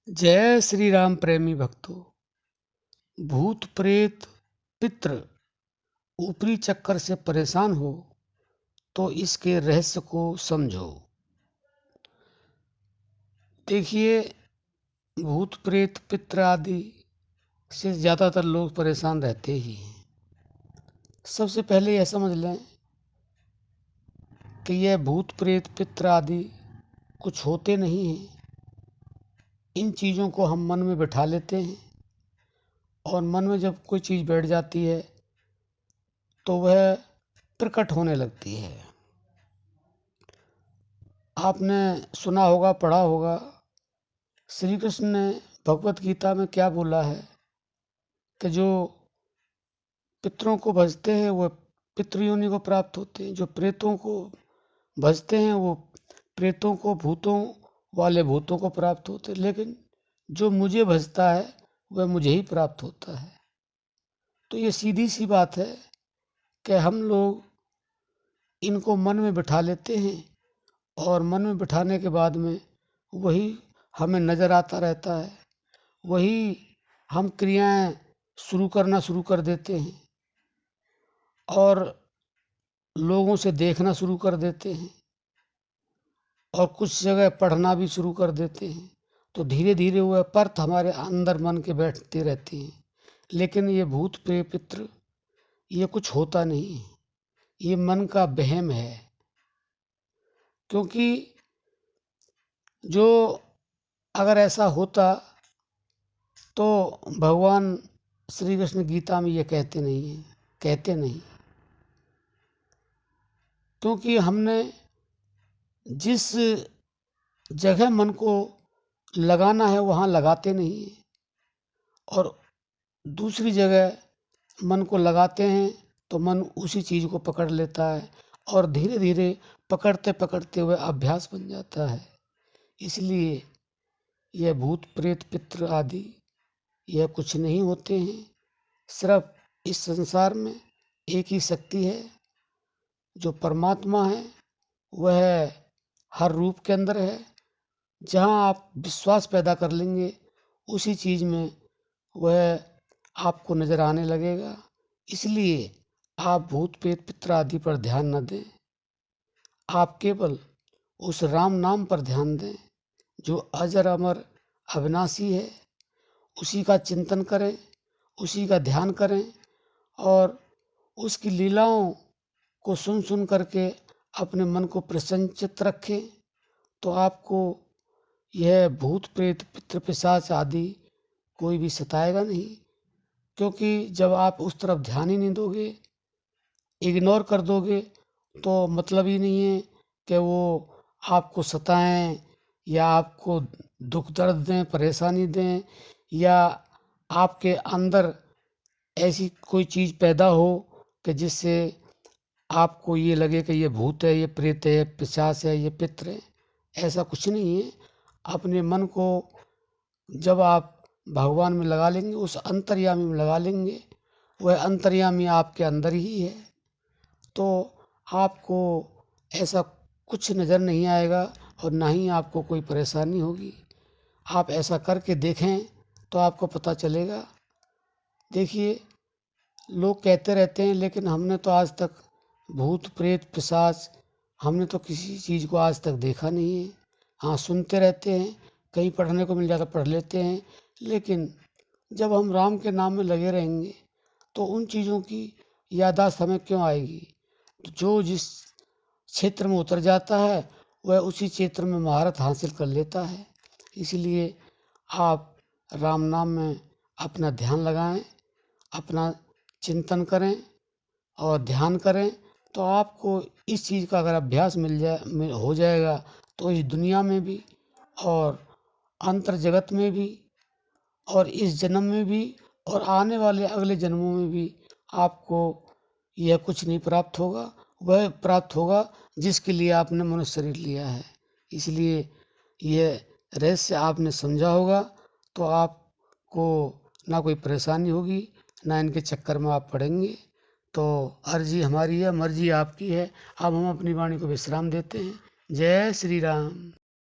जय श्री राम प्रेमी भक्तों। भूत प्रेत पितृ ऊपरी चक्कर से परेशान हो तो इसके रहस्य को समझो। देखिए, भूत प्रेत पितृ आदि से ज़्यादातर लोग परेशान रहते ही हैं। सबसे पहले यह समझ लें कि यह भूत प्रेत पितृ आदि कुछ होते नहीं हैं। इन चीज़ों को हम मन में बिठा लेते हैं और मन में जब कोई चीज़ बैठ जाती है तो वह प्रकट होने लगती है। आपने सुना होगा, पढ़ा होगा, श्री कृष्ण ने भगवत गीता में क्या बोला है कि जो पितरों को भजते हैं वो पितृयोनि को प्राप्त होते हैं, जो प्रेतों को भजते हैं वो प्रेतों को, भूतों वाले भूतों को प्राप्त होते हैं, लेकिन जो मुझे भजता है वह मुझे ही प्राप्त होता है। तो ये सीधी सी बात है कि हम लोग इनको मन में बिठा लेते हैं और मन में बिठाने के बाद में वही हमें नज़र आता रहता है, वही हम क्रियाएं शुरू कर देते हैं और लोगों से देखना शुरू कर देते हैं और कुछ जगह पढ़ना भी शुरू कर देते हैं। तो धीरे धीरे वह परत हमारे अंदर मन के बैठती रहती हैं। लेकिन ये भूत प्रेत पितृ ये कुछ होता नहीं, ये मन का वहम है। क्योंकि जो अगर ऐसा होता तो भगवान श्री कृष्ण गीता में ये कहते नहीं। क्योंकि हमने जिस जगह मन को लगाना है वहाँ लगाते नहीं हैं और दूसरी जगह मन को लगाते हैं तो मन उसी चीज़ को पकड़ लेता है और धीरे धीरे पकड़ते पकड़ते हुए अभ्यास बन जाता है। इसलिए यह भूत प्रेत पितृ आदि यह कुछ नहीं होते हैं। सिर्फ इस संसार में एक ही शक्ति है, जो परमात्मा है, वह हर रूप के अंदर है। जहाँ आप विश्वास पैदा कर लेंगे उसी चीज़ में वह आपको नज़र आने लगेगा। इसलिए आप भूत प्रेत पितृ आदि पर ध्यान न दें, आप केवल उस राम नाम पर ध्यान दें जो अजर अमर अविनाशी है। उसी का चिंतन करें, उसी का ध्यान करें और उसकी लीलाओं को सुन सुन करके अपने मन को प्रसन्नचित्त रखें। तो आपको यह भूत प्रेत पितृ पिशाच आदि कोई भी सताएगा नहीं। क्योंकि जब आप उस तरफ ध्यान ही नहीं दोगे, इग्नोर कर दोगे, तो मतलब ही नहीं है कि वो आपको सताएं या आपको दुख दर्द दें, परेशानी दें, या आपके अंदर ऐसी कोई चीज़ पैदा हो कि जिससे आपको ये लगे कि ये भूत है, ये प्रेत है, पिशाच है, ये पितृ है। ऐसा कुछ नहीं है। अपने मन को जब आप भगवान में लगा लेंगे, उस अंतर्यामी में लगा लेंगे, वह अंतर्यामी आपके अंदर ही है, तो आपको ऐसा कुछ नज़र नहीं आएगा और ना ही आपको कोई परेशानी होगी। आप ऐसा करके देखें तो आपको पता चलेगा। देखिए, लोग कहते रहते हैं, लेकिन हमने तो आज तक भूत प्रेत पिशाच हमने तो किसी चीज़ को आज तक देखा नहीं है। हाँ, सुनते रहते हैं, कहीं पढ़ने को मिल जाता पढ़ लेते हैं, लेकिन जब हम राम के नाम में लगे रहेंगे तो उन चीज़ों की याददाश्त हमें क्यों आएगी। तो जो जिस क्षेत्र में उतर जाता है वह उसी क्षेत्र में महारत हासिल कर लेता है। इसलिए आप राम नाम में अपना ध्यान लगाएं, अपना चिंतन करें और ध्यान करें, तो आपको इस चीज़ का अगर अभ्यास हो जाएगा तो इस दुनिया में भी और अंतर जगत में भी और इस जन्म में भी और आने वाले अगले जन्मों में भी आपको यह कुछ नहीं प्राप्त होगा। वह प्राप्त होगा जिसके लिए आपने मनुष्य शरीर लिया है। इसलिए यह रहस्य आपने समझा होगा तो आपको ना कोई परेशानी होगी, ना इनके चक्कर में आप पड़ेंगे। तो अर्जी हमारी है, मर्जी आपकी है। अब हम अपनी वाणी को विश्राम देते हैं। जय श्री राम।